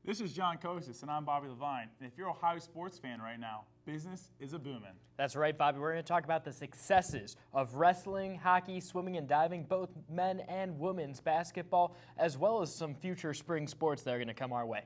This is John Kosis, and I'm Bobby Levine. And if you're a Ohio sports fan right now, business is a-booming. That's right, Bobby. We're going to talk about the successes of wrestling, hockey, swimming, and diving, both men and women's basketball, as well as some future spring sports that are going to come our way.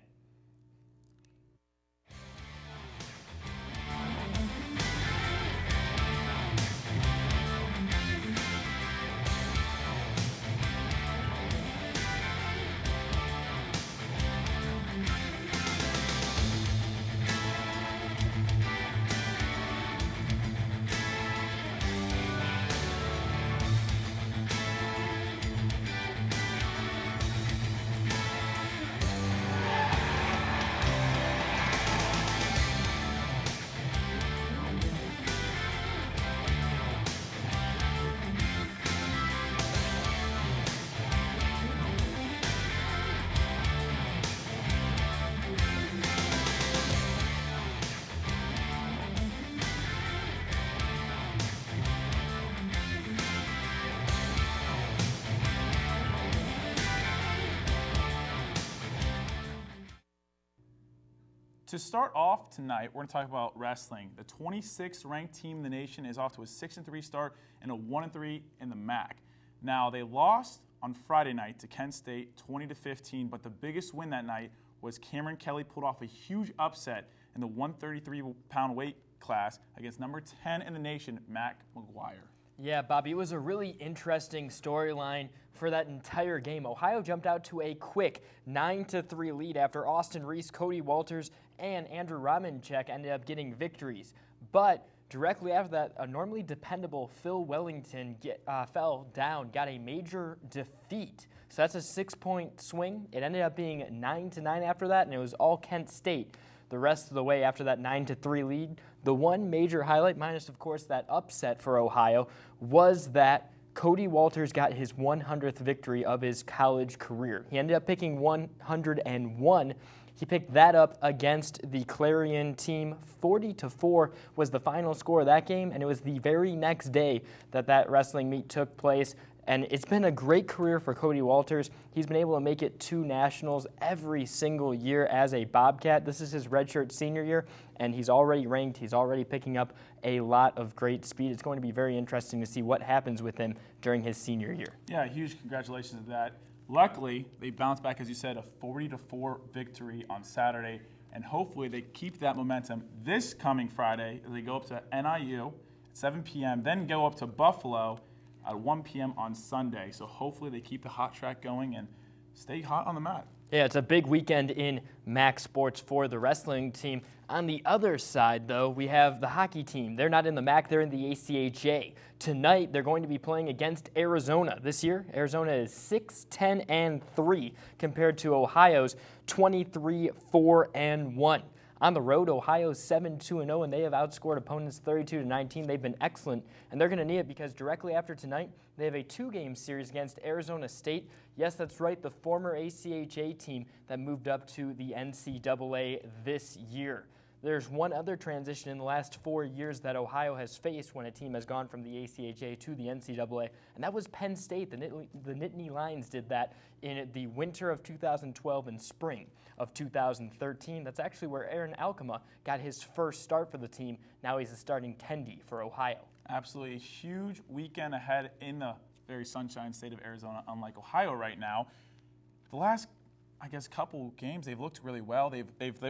To start off tonight, we're going to talk about wrestling. The 26th ranked team in the nation is off to a 6-3 start and a 1-3 in the MAC. Now, they lost on Friday night to Kent State 20-15, but the biggest win that night was Cameron Kelly pulled off a huge upset in the 133-pound weight class against number 10 in the nation, Mac McGuire. Yeah, Bobby, it was a really interesting storyline for that entire game. Ohio jumped out to a quick 9-3 lead after Austin Reese, Cody Walters, and Andrew Romanchek ended up getting victories. But directly after that, a normally dependable Phil Wellington fell down, got a major defeat. So that's a 6-point swing. It ended up being 9-9 after that, and it was all Kent State the rest of the way after that 9-3 lead. The one major highlight, minus of course that upset for Ohio, was that Cody Walters got his 100th victory of his college career. He ended up picking 101. He picked that up against the Clarion team. 40-4 was the final score of that game, and it was the very next day that wrestling meet took place. And it's been a great career for Cody Walters. He's been able to make it to nationals every single year as a Bobcat. This is his redshirt senior year, and he's already ranked. He's already picking up a lot of great speed. It's going to be very interesting to see what happens with him during his senior year. Yeah, huge congratulations to that. Luckily, they bounced back, as you said, a 40-4 victory on Saturday, and hopefully they keep that momentum this coming Friday as they go up to NIU at 7 p.m., then go up to Buffalo at 1 p.m. on Sunday. So hopefully they keep the hot track going and stay hot on the mat. Yeah, it's a big weekend in MAC sports for the wrestling team. On the other side, though, we have the hockey team. They're not in the MAC, they're in the ACHA. Tonight, they're going to be playing against Arizona. This year, Arizona is 6-10-3 compared to Ohio's 23-4-1. On the road, Ohio's 7-2-0, and they have outscored opponents 32-19. They've been excellent, and they're going to need it because directly after tonight, they have a 2-game series against Arizona State. Yes, that's right, the former ACHA team that moved up to the NCAA this year. There's one other transition in the last 4 years that Ohio has faced when a team has gone from the ACHA to the NCAA, and that was Penn State. The Nittany Lions did that in the winter of 2012 and spring of 2013. That's actually where Aaron Alkema got his first start for the team. Now he's a starting tendy for Ohio. Absolutely a huge weekend ahead in the very sunshine state of Arizona, unlike Ohio right now. The last, couple games, they've looked really well. They've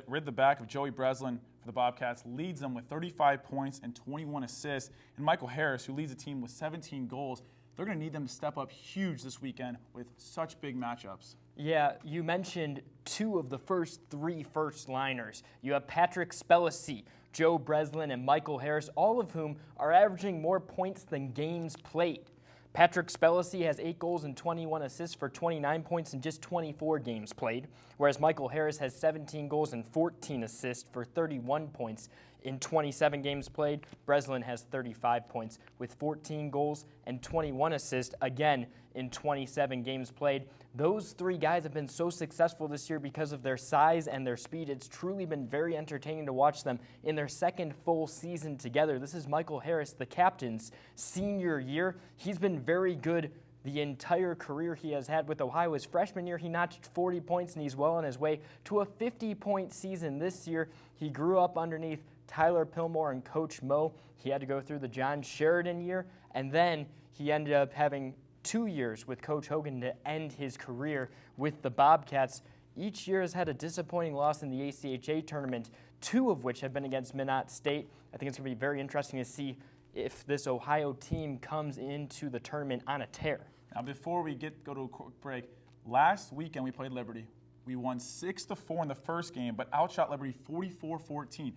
rid the back of Joey Breslin for the Bobcats, leads them with 35 points and 21 assists. And Michael Harris, who leads the team with 17 goals, they're going to need them to step up huge this weekend with such big matchups. Yeah, you mentioned two of the first three first-liners. You have Patrick Spellacy, Joe Breslin, and Michael Harris, all of whom are averaging more points than games played. Patrick Spellacy has 8 goals and 21 assists for 29 points in just 24 games played, whereas Michael Harris has 17 goals and 14 assists for 31 points in 27 games played. Breslin has 35 points with 14 goals and 21 assists, again, in 27 games played. Those three guys have been so successful this year because of their size and their speed. It's truly been very entertaining to watch them in their second full season together. This is Michael Harris, the captain's senior year. He's been very good the entire career he has had with Ohio. His freshman year, he notched 40 points, and he's well on his way to a 50-point season this year. He grew up underneath Tyler Pillmore and Coach Mo. He had to go through the John Sheridan year, and then he ended up having 2 years with Coach Hogan to end his career with the Bobcats. Each year has had a disappointing loss in the ACHA tournament, 2 of which have been against Minot State. I think it's going to be very interesting to see if this Ohio team comes into the tournament on a tear. Now, before we go to a quick break, last weekend we played Liberty. We won 6-4 in the first game, but outshot Liberty 44-14.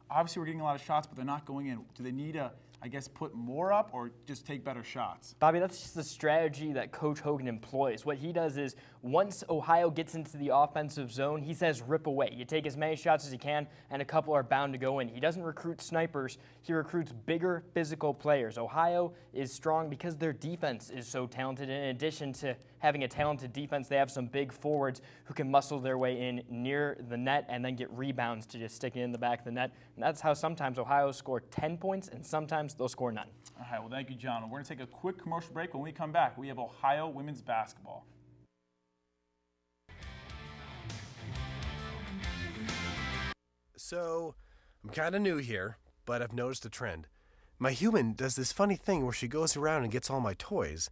Obviously, we're getting a lot of shots, but they're not going in. Do they need to, put more up or just take better shots? Bobby, that's just the strategy that Coach Hogan employs. What he does is once Ohio gets into the offensive zone, he says rip away. You take as many shots as you can, and a couple are bound to go in. He doesn't recruit snipers. He recruits bigger physical players. Ohio is strong because their defense is so talented. In addition to having a talented defense, they have some big forwards who can muscle their way in near the net and then get rebounds to just stick it in the back of the net. And that's how sometimes Ohio score 10 points and sometimes they'll score none. All right, well, thank you, John. We're going to take a quick commercial break. When we come back, we have Ohio women's basketball. So, I'm kind of new here, but I've noticed a trend. My human does this funny thing where she goes around and gets all my toys,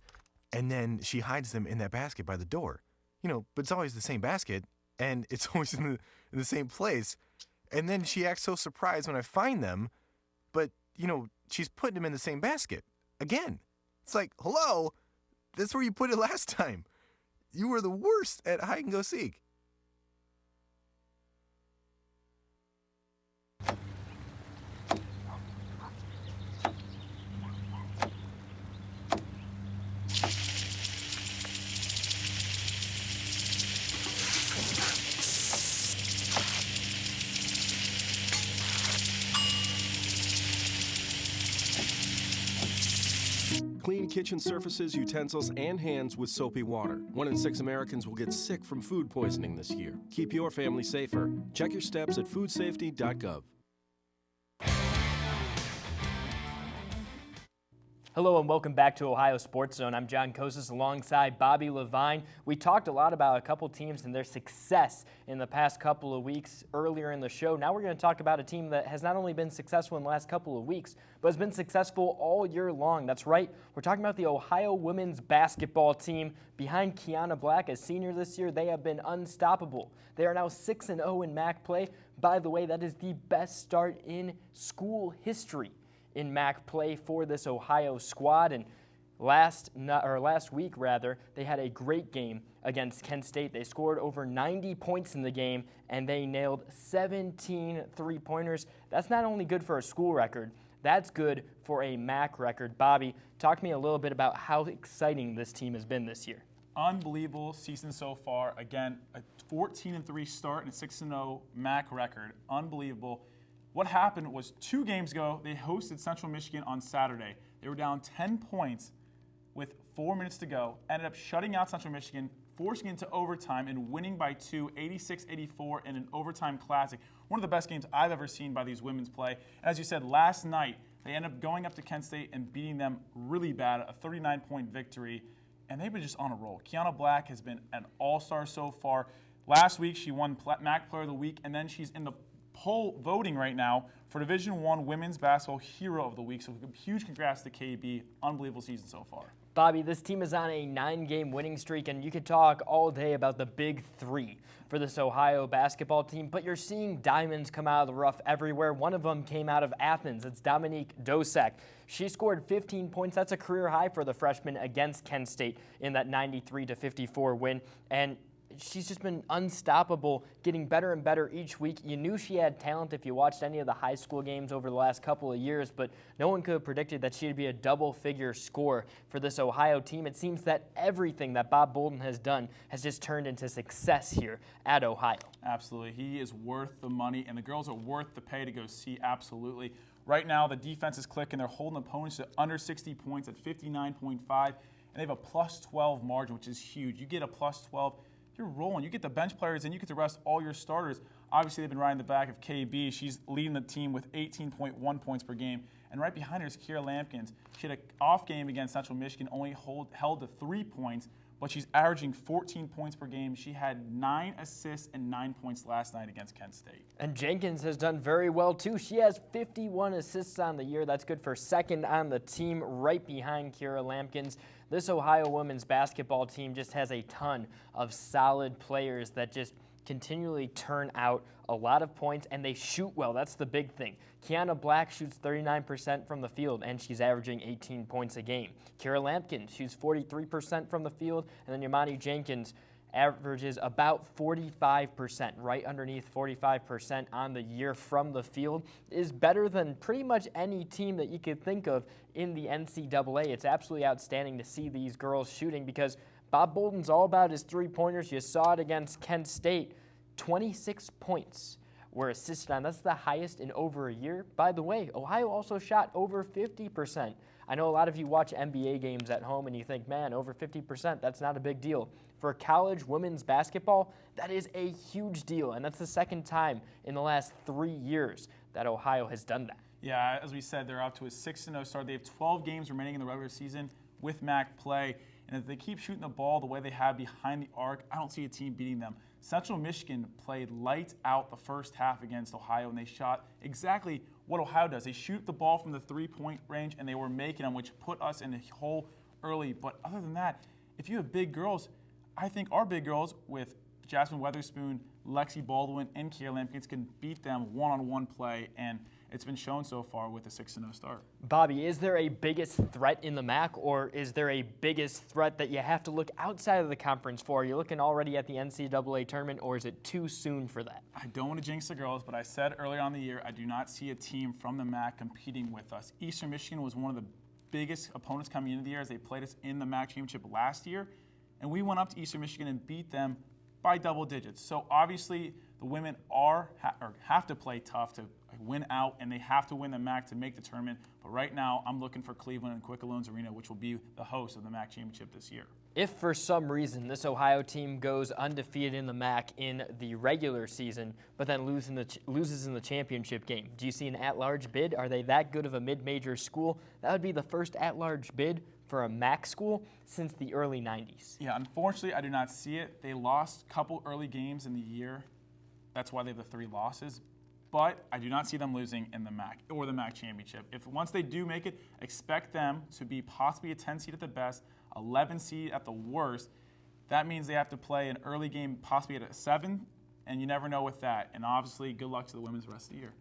and then she hides them in that basket by the door. But it's always the same basket, and it's always in the same place. And then she acts so surprised when I find them, but, she's putting them in the same basket. Again. It's like, hello? That's where you put it last time. You were the worst at hide and go seek. Clean kitchen surfaces, utensils, and hands with soapy water. 1 in 6 Americans will get sick from food poisoning this year. Keep your family safer. Check your steps at foodsafety.gov. Hello and welcome back to Ohio Sports Zone. I'm John Kosas alongside Bobby Levine. We talked a lot about a couple teams and their success in the past couple of weeks earlier in the show. Now we're going to talk about a team that has not only been successful in the last couple of weeks, but has been successful all year long. That's right, we're talking about the Ohio women's basketball team. Behind Kiana Black, a senior this year, they have been unstoppable. They are now 6-0 in MAC play. By the way, that is the best start in school history in MAC play for this Ohio squad. And last week, they had a great game against Kent State. They scored over 90 points in the game, and they nailed 17 three-pointers. That's not only good for a school record, that's good for a MAC record. Bobby, talk to me a little bit about how exciting this team has been this year. Unbelievable season so far. Again, a 14-3 start and a 6-0 MAC record. Unbelievable. What happened was 2 games ago, they hosted Central Michigan on Saturday. They were down 10 points with 4 minutes to go, ended up shutting out Central Michigan, forcing it into overtime and winning by 2, 86-84 in an overtime classic. One of the best games I've ever seen by these women's play. And as you said, last night, they ended up going up to Kent State and beating them really bad, a 39-point victory. And they've been just on a roll. Kiana Black has been an all-star so far. Last week, she won MAC Player of the Week, and then she's in the poll voting right now for Division I Women's Basketball Hero of the Week. So huge congrats to KB. Unbelievable season so far. Bobby, this team is on a 9-game winning streak, and you could talk all day about the big 3 for this Ohio basketball team, but you're seeing diamonds come out of the rough everywhere. One of them came out of Athens. It's Dominique Dosek. She scored 15 points. That's a career high for the freshman against Kent State in that 93-54 win, and she's just been unstoppable, getting better and better each week. You knew she had talent if you watched any of the high school games over the last couple of years, but no one could have predicted that she'd be a double-figure scorer for this Ohio team. It seems that everything that Bob Bolden has done has just turned into success here at Ohio. Absolutely. He is worth the money, and the girls are worth the pay to go see, absolutely. Right now, the defense is clicking. They're holding opponents to under 60 points at 59.5, and they have a plus 12 margin, which is huge. You get a plus 12, you're rolling. You get the bench players and you get to rest all your starters. Obviously, they've been riding the back of KB. She's leading the team with 18.1 points per game. And right behind her is Kira Lampkins. She had an off game against Central Michigan, only held to 3 points, but she's averaging 14 points per game. She had 9 assists and 9 points last night against Kent State. And Jenkins has done very well, too. She has 51 assists on the year. That's good for second on the team, right behind Kira Lampkins. This Ohio women's basketball team just has a ton of solid players that just continually turn out a lot of points, and they shoot well. That's the big thing. Kiana Black shoots 39% from the field, and she's averaging 18 points a game. Kira Lampkin shoots 43% from the field, and then Yamani Jenkins averages about 45%, right underneath 45% on the year from the field, is better than pretty much any team that you could think of in the NCAA. It's absolutely outstanding to see these girls shooting because Bob Bolden's all about his three-pointers. You saw it against Kent State. 26 points were assisted on. That's the highest in over a year. By the way, Ohio also shot over 50%. I know a lot of you watch NBA games at home and you think, man, over 50%, that's not a big deal. For college women's basketball, that is a huge deal, and that's the second time in the last 3 years that Ohio has done that. Yeah, as we said, they're up to a 6-0 start. They have 12 games remaining in the regular season with MAC play. And if they keep shooting the ball the way they have behind the arc, I don't see a team beating them. Central Michigan played lights out the first half against Ohio, and they shot exactly what Ohio does. They shoot the ball from the three-point range, and they were making them, which put us in the hole early. But other than that, if you have big girls, I think our big girls with Jasmine Weatherspoon, Lexi Baldwin, and Kira Lampkins can beat them one-on-one play, and it's been shown so far with a 6-0 start. Bobby, is there a biggest threat in the MAC, or is there a biggest threat that you have to look outside of the conference for? Are you looking already at the NCAA tournament, or is it too soon for that? I don't want to jinx the girls, but I said earlier on in the year I do not see a team from the MAC competing with us. Eastern Michigan was one of the biggest opponents coming into the year as they played us in the MAC championship last year, and we went up to Eastern Michigan and beat them by double digits. So obviously the women have to play tough to win out, and they have to win the MAC to make the tournament. But right now, I'm looking for Cleveland and Quicken Loans Arena, which will be the host of the MAC championship this year. If for some reason this Ohio team goes undefeated in the MAC in the regular season, but then loses in the championship game, do you see an at-large bid? Are they that good of a mid-major school? That would be the first at-large bid for a MAC school since the early 90s. Yeah, unfortunately, I do not see it. They lost a couple early games in the year. That's why they have the 3 losses. But I do not see them losing in the MAC or the MAC championship. If once they do make it, expect them to be possibly a 10 seed at the best, 11 seed at the worst. That means they have to play an early game possibly at a 7, and you never know with that. And obviously, good luck to the women's the rest of the year.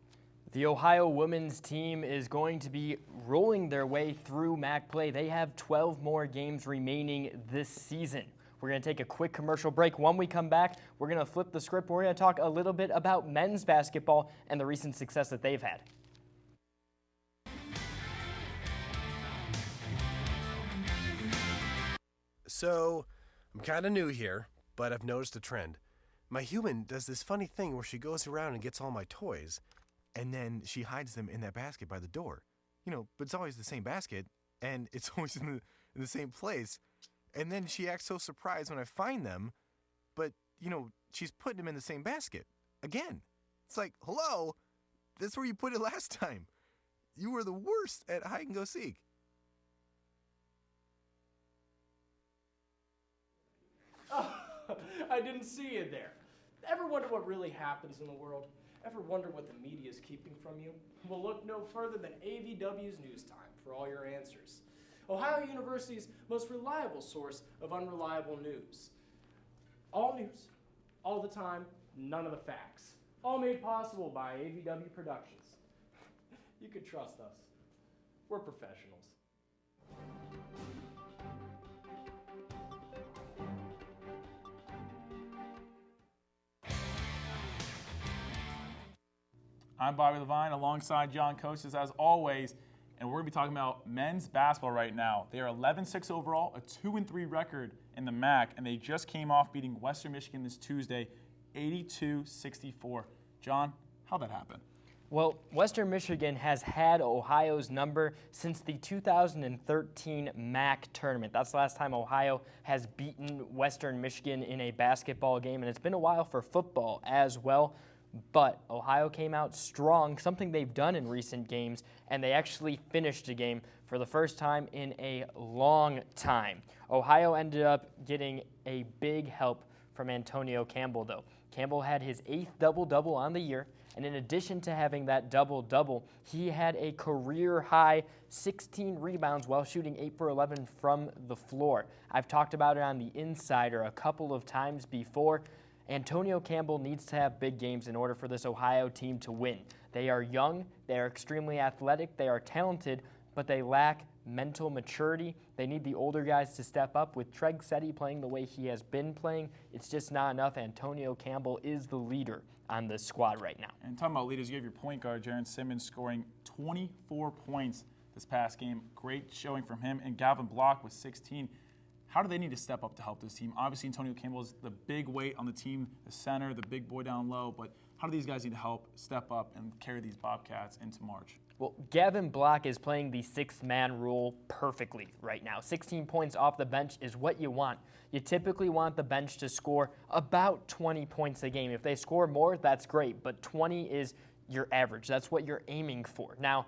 The Ohio women's team is going to be rolling their way through MAC play. They have 12 more games remaining this season. We're going to take a quick commercial break. When we come back, we're going to flip the script. We're going to talk a little bit about men's basketball and the recent success that they've had. So, I'm kind of new here, but I've noticed a trend. My human does this funny thing where she goes around and gets all my toys, and then she hides them in that basket by the door. But it's always the same basket, and it's always in the same place. And then she acts so surprised when I find them, but, she's putting them in the same basket. Again. It's like, hello? That's where you put it last time. You were the worst at hide and go seek. I didn't see you there. Ever wonder what really happens in the world? Ever wonder what the media is keeping from you? Well, look no further than AVW's News Time for all your answers. Ohio University's most reliable source of unreliable news. All news, all the time, none of the facts. All made possible by AVW Productions. You can trust us. We're professionals. I'm Bobby Levine alongside John Kostas as always, and we're going to be talking about men's basketball right now. They are 11-6 overall, a 2-3 record in the MAC, and they just came off beating Western Michigan this Tuesday, 82-64. John, how'd that happen? Well, Western Michigan has had Ohio's number since the 2013 MAC tournament. That's the last time Ohio has beaten Western Michigan in a basketball game, and it's been a while for football as well. But Ohio came out strong, something they've done in recent games, and they actually finished a game for the first time in a long time. Ohio ended up getting a big help from Antonio Campbell, though. Campbell had his 8th double-double on the year, and in addition to having that double-double, he had a career-high 16 rebounds while shooting 8 for 11 from the floor. I've talked about it on The Insider a couple of times before. Antonio Campbell needs to have big games in order for this Ohio team to win. They are young, they are extremely athletic, they are talented, but they lack mental maturity. They need the older guys to step up. With Treg Setti playing the way he has been playing, it's just not enough. Antonio Campbell is the leader on this squad right now. And talking about leaders, you have your point guard, Jaren Simmons, scoring 24 points this past game. Great showing from him. And Gavin Block with 16. How do they need to step up to help this team? Obviously, Antonio Campbell is the big weight on the team, the center, the big boy down low. But how do these guys need to help step up and carry these Bobcats into March? Well, Gavin Block is playing the sixth-man rule perfectly right now. 16 points off the bench is what you want. You typically want the bench to score about 20 points a game. If they score more, that's great, but 20 is your average. That's what you're aiming for. Now,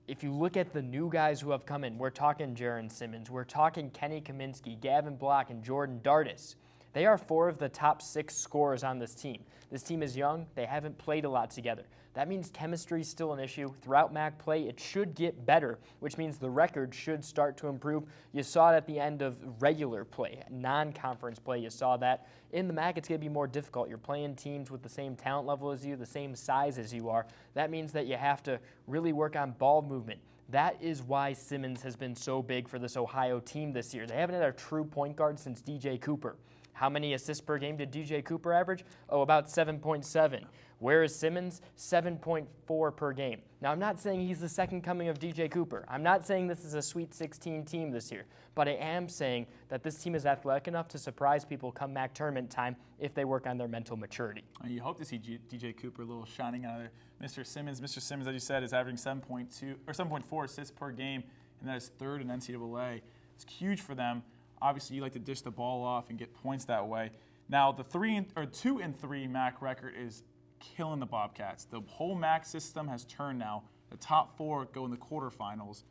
if you look at the new guys who have come in, we're talking Jaren Simmons, we're talking Kenny Kaminsky, Gavin Block, and Jordan Dardis. They are 4 of the top 6 scorers on this team. This team is young. They haven't played a lot together. That means chemistry is still an issue. Throughout MAC play, it should get better, which means the record should start to improve. You saw it at the end of regular play, non-conference play. You saw that. In the MAC, it's going to be more difficult. You're playing teams with the same talent level as you, the same size as you are. That means that you have to really work on ball movement. That is why Simmons has been so big for this Ohio team this year. They haven't had a true point guard since DJ Cooper. How many assists per game did DJ Cooper average? Oh, about 7.7. Where is Simmons? 7.4 per game. Now, I'm not saying he's the second coming of DJ Cooper. I'm not saying this is a Sweet 16 team this year, but I am saying that this team is athletic enough to surprise people come MAC tournament time if they work on their mental maturity. And you hope to see DJ Cooper a little shining out of there. Mr. Simmons, as you said, is averaging 7.4 assists per game, and that is 3rd in NCAA. It's huge for them. Obviously, you like to dish the ball off and get points that way. Now, the 2-3 MAC record is killing the Bobcats. The whole MAC system has turned now. The top 4 go in the quarterfinals.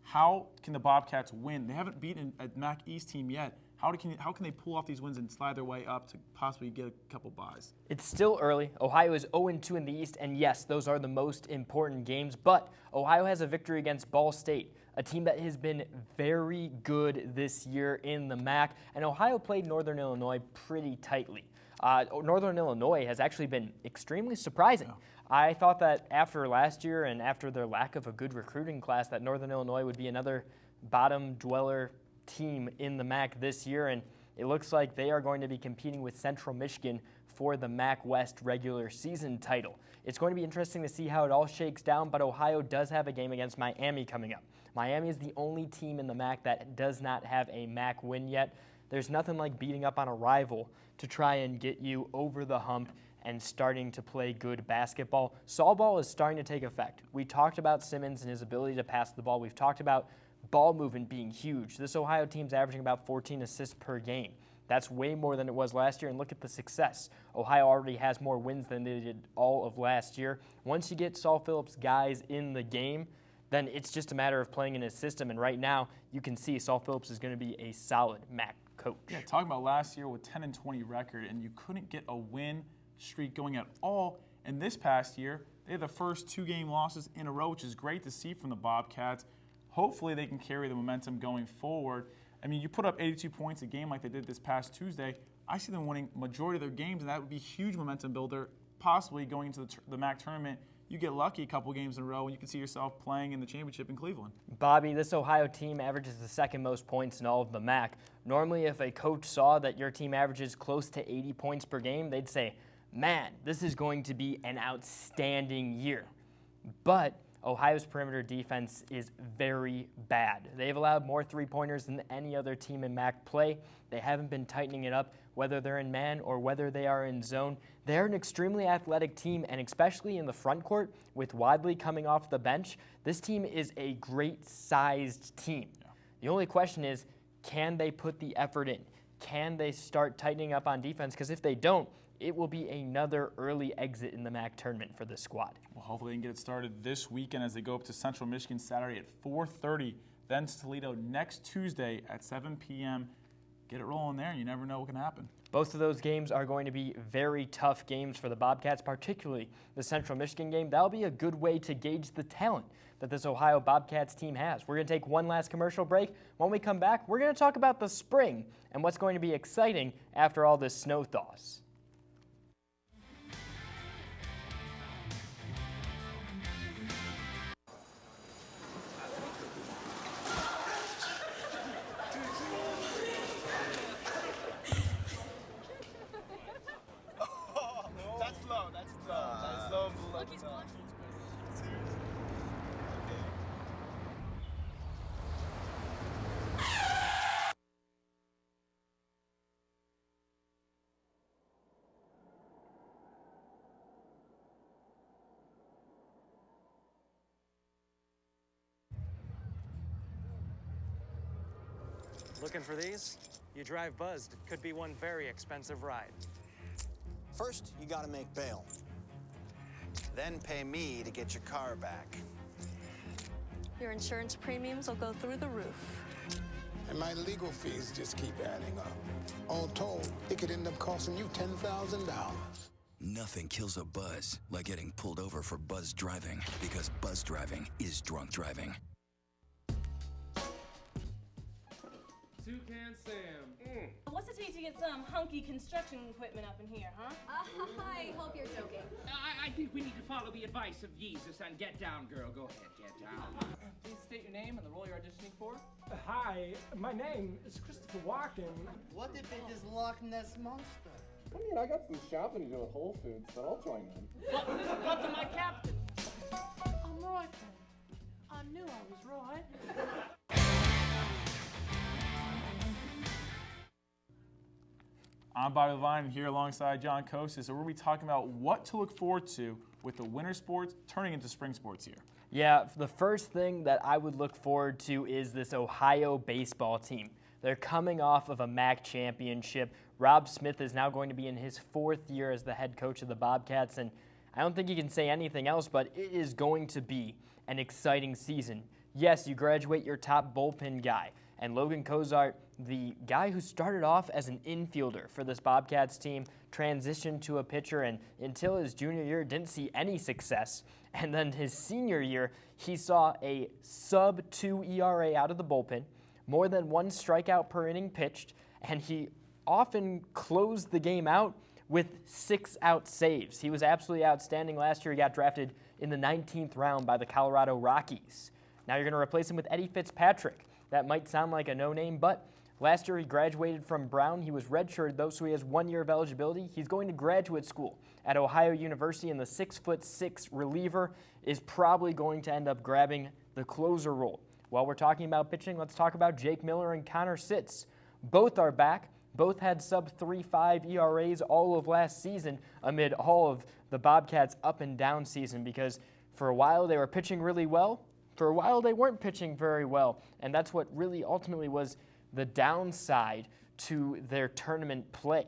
How can the Bobcats win? They haven't beaten a MAC East team yet. How can they pull off these wins and slide their way up to possibly get a couple buys? It's still early. Ohio is 0-2 in the East, and yes, those are the most important games, but Ohio has a victory against Ball State, a team that has been very good this year in the MAC, and Ohio played Northern Illinois pretty tightly. Northern Illinois has actually been extremely surprising. I thought that after last year and after their lack of a good recruiting class that Northern Illinois would be another bottom dweller team in the MAC this year, and it looks like they are going to be competing with Central Michigan for the MAC West regular season title. It's going to be interesting to see how it all shakes down, but Ohio does have a game against Miami coming up. Miami is the only team in the MAC that does not have a MAC win yet. There's nothing like beating up on a rival to try and get you over the hump and starting to play good basketball. Saul ball is starting to take effect. We talked about Simmons and his ability to pass the ball. We've talked about ball movement being huge. This Ohio team's averaging about 14 assists per game. That's way more than it was last year, and look at the success. Ohio already has more wins than they did all of last year. Once you get Saul Phillips guys in the game, then it's just a matter of playing in his system, and right now you can see Saul Phillips is going to be a solid MAC coach. Yeah, talking about last year with 10-20 record, and you couldn't get a win streak going at all. And this past year, they had the first 2 game losses in a row, which is great to see from the Bobcats. Hopefully they can carry the momentum going forward. I mean, you put up 82 points a game like they did this past Tuesday. I see them winning majority of their games, and that would be a huge momentum builder, possibly going into the MAC tournament. You get lucky a couple games in a row, and you can see yourself playing in the championship in Cleveland. Bobby, this Ohio team averages the 2nd most points in all of the MAC. Normally, if a coach saw that your team averages close to 80 points per game, they'd say, man, this is going to be an outstanding year. But Ohio's perimeter defense is very bad. They've allowed more three-pointers than any other team in MAC play. They haven't been tightening it up, whether they're in man or whether they are in zone. They're an extremely athletic team, and especially in the front court, with Wadley coming off the bench, this team is a great-sized team. Yeah. The only question is, can they put the effort in? Can they start tightening up on defense? Because if they don't, it will be another early exit in the MAC tournament for this squad. Well, hopefully they can get it started this weekend as they go up to Central Michigan Saturday at 4:30, then to Toledo next Tuesday at 7 p.m. Get it rolling there, and you never know what can happen. Both of those games are going to be very tough games for the Bobcats, particularly the Central Michigan game. That'll be a good way to gauge the talent that this Ohio Bobcats team has. We're going to take one last commercial break. When we come back, we're going to talk about the spring and what's going to be exciting after all this snow thaws. Looking for these? You drive Buzzed. It could be one very expensive ride. First, you gotta make bail. Then pay me to get your car back. Your insurance premiums will go through the roof. And my legal fees just keep adding up. All told, it could end up costing you $10,000. Nothing kills a buzz like getting pulled over for buzz driving, because buzz driving is drunk driving. Toucan Sam. What's it take to get some hunky construction equipment up in here, huh? I hope you're joking. I think we need to follow the advice of Jesus and get down, girl. Go ahead, get down. Please state your name and the role you're auditioning for. Hi, my name is Christopher Walken. What if it is Loch Ness Monster? I mean, I got some shopping to do at Whole Foods, but I'll join in. What to my captain? I'm right then. I knew I was right. I'm Bobby Levine here alongside John Kosis, so we're going to be talking about what to look forward to with the winter sports turning into spring sports here. Yeah, the first thing that I would look forward to is this Ohio baseball team. They're coming off of a MAC championship. Rob Smith is now going to be in his 4th year as the head coach of the Bobcats, and I don't think you can say anything else, but it is going to be an exciting season. Yes, you graduate your top bullpen guy, and Logan Cozart, the guy who started off as an infielder for this Bobcats team, transitioned to a pitcher, and until his junior year didn't see any success. And then his senior year, he saw a sub-2 ERA out of the bullpen, more than 1 strikeout per inning pitched, and he often closed the game out with 6-out saves. He was absolutely outstanding. Last year, he got drafted in the 19th round by the Colorado Rockies. Now you're going to replace him with Eddie Fitzpatrick. That might sound like a no-name, but last year he graduated from Brown. He was redshirted, though, so he has 1 year of eligibility. He's going to graduate school at Ohio University, and the 6'6" reliever is probably going to end up grabbing the closer role. While we're talking about pitching, let's talk about Jake Miller and Connor Sitz. Both are back. Both had sub-3.5 ERAs all of last season amid all of the Bobcats' up and down season, because for a while they were pitching really well. For a while they weren't pitching very well, and that's what really ultimately was the downside to their tournament play.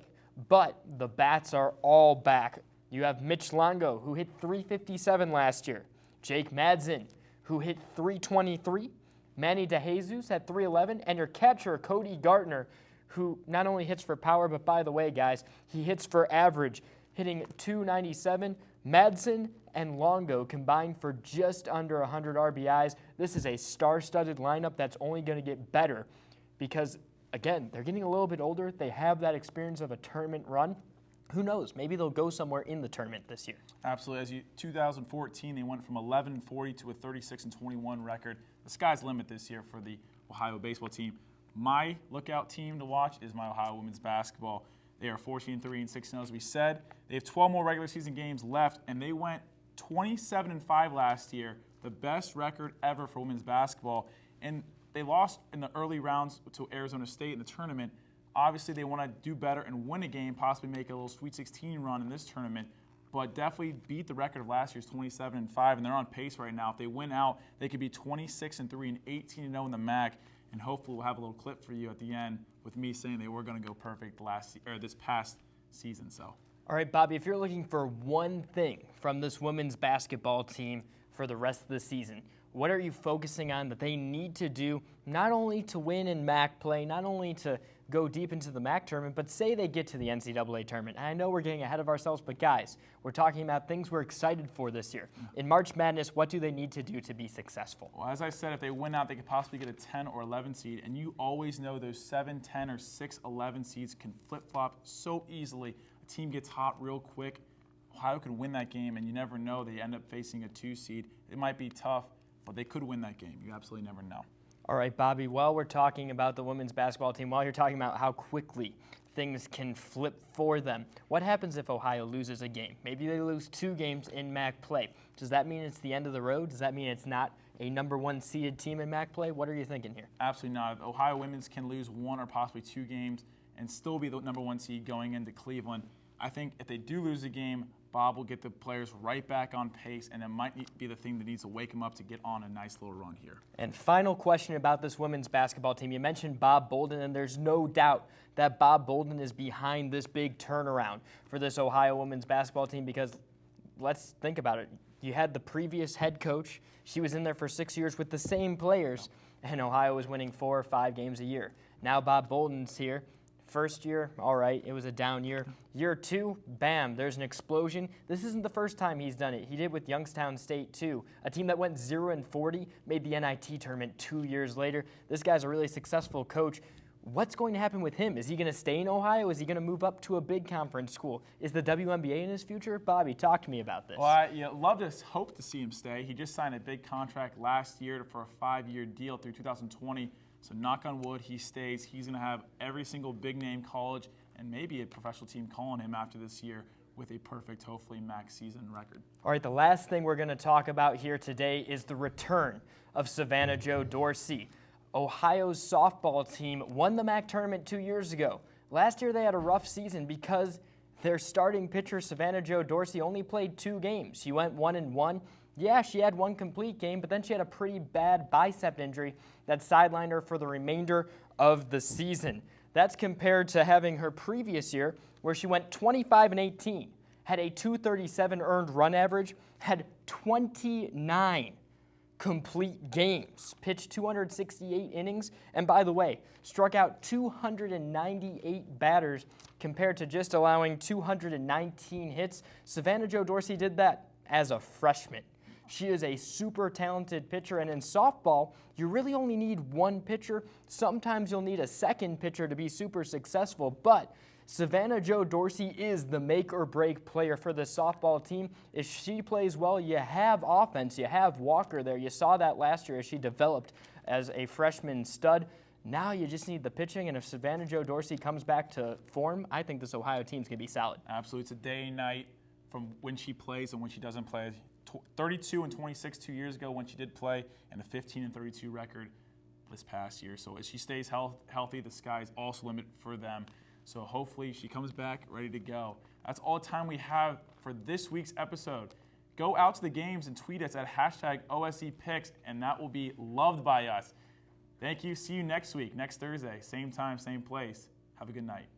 But the bats are all back. You have Mitch Longo, who hit .357 last year. Jake Madsen, who hit .323. Manny DeJesus had .311. And your catcher, Cody Gartner, who not only hits for power, but by the way, guys, he hits for average, hitting .297. Madsen and Longo combined for just under 100 RBIs. This is a star-studded lineup that's only going to get better because, again, they're getting a little bit older. They have that experience of a tournament run. Who knows? Maybe they'll go somewhere in the tournament this year. Absolutely. 2014, they went from 11-40 to a 36-21 record. The sky's the limit this year for the Ohio baseball team. My lookout team to watch is my Ohio women's basketball. They are 14-3 and 6-0, as we said. They have 12 more regular season games left, and they went 27-5 last year. the best record ever for women's basketball. And they lost in the early rounds to Arizona State in the tournament. Obviously, they want to do better and win a game, possibly make a little Sweet 16 run in this tournament, but definitely beat the record of last year's 27-5, and they're on pace right now. If they win out, they could be 26-3 and 18-0 in the MAC, and hopefully we'll have a little clip for you at the end with me saying they were going to go perfect this past season. So. All right, Bobby, if you're looking for one thing from this women's basketball team for the rest of the season, what are you focusing on that they need to do, not only to win in MAC play, not only to go deep into the MAC tournament, but say they get to the NCAA tournament? And I know we're getting ahead of ourselves, but guys, we're talking about things we're excited for this year. In March Madness, what do they need to do to be successful? Well, as I said, if they win out, they could possibly get a 10 or 11 seed, and you always know those 7, 10, or 6, 11 seeds can flip-flop so easily. A team gets hot real quick. Ohio could win that game, and you never know. They end up facing a 2 seed. It might be tough, but they could win that game. You absolutely never know. All right, Bobby, while we're talking about the women's basketball team, while you're talking about how quickly things can flip for them, what happens if Ohio loses a game? Maybe they lose 2 games in MAC play. Does that mean it's the end of the road? Does that mean it's not a #1 seeded team in MAC play? What are you thinking here? Absolutely not. Ohio women's can lose 1 or possibly 2 games and still be the #1 seed going into Cleveland. I think if they do lose a game, Bob will get the players right back on pace, and it might be the thing that needs to wake them up to get on a nice little run here. And final question about this women's basketball team. You mentioned Bob Bolden, and there's no doubt that Bob Bolden is behind this big turnaround for this Ohio women's basketball team, because let's think about it. You had the previous head coach. She was in there for 6 years with the same players, and Ohio was winning 4 or 5 games a year. Now Bob Bolden's here. First year, all right, it was a down year. Year 2, bam, there's an explosion. This isn't the first time he's done it. He did with Youngstown State too. A team that went 0-40, made the NIT tournament 2 years later. This guy's a really successful coach. What's going to happen with him? Is he going to stay in Ohio? Is he going to move up to a big conference school? Is the WNBA in his future? Bobby, talk to me about this. Well, love to hope to see him stay. He just signed a big contract last year for a 5-year deal through 2020. So knock on wood, he stays. He's going to have every single big-name college and maybe a professional team calling him after this year with a perfect, hopefully, MAC season record. All right, the last thing we're going to talk about here today is the return of Savannah Jo Dorsey. Ohio's softball team won the MAC tournament 2 years ago. Last year they had a rough season because their starting pitcher, Savannah Jo Dorsey, only played 2 games. She went 1-1. Yeah, she had 1 complete game, but then she had a pretty bad bicep injury that sidelined her for the remainder of the season. That's compared to having her previous year where she went 25-18, had a .237 earned run average, had 29 complete games, pitched 268 innings, and by the way, struck out 298 batters compared to just allowing 219 hits. Savannah Jo Dorsey did that as a freshman. She is a super talented pitcher, and in softball, you really only need 1 pitcher. Sometimes you'll need a second pitcher to be super successful, but Savannah Jo Dorsey is the make or break player for the softball team. If she plays well, you have offense. You have Walker there. You saw that last year as she developed as a freshman stud. Now you just need the pitching, and if Savannah Jo Dorsey comes back to form, I think this Ohio team's going to be solid. Absolutely. It's a day and night from when she plays and when she doesn't play. 32-26 2 years ago when she did play, and a 15-32 record this past year. So as she stays healthy, the sky's also the limit for them. So hopefully she comes back ready to go. That's all the time we have for this week's episode. Go out to the games and tweet us at #OSEPicks, and that will be loved by us. Thank you. See you next week, next Thursday. Same time, same place. Have a good night.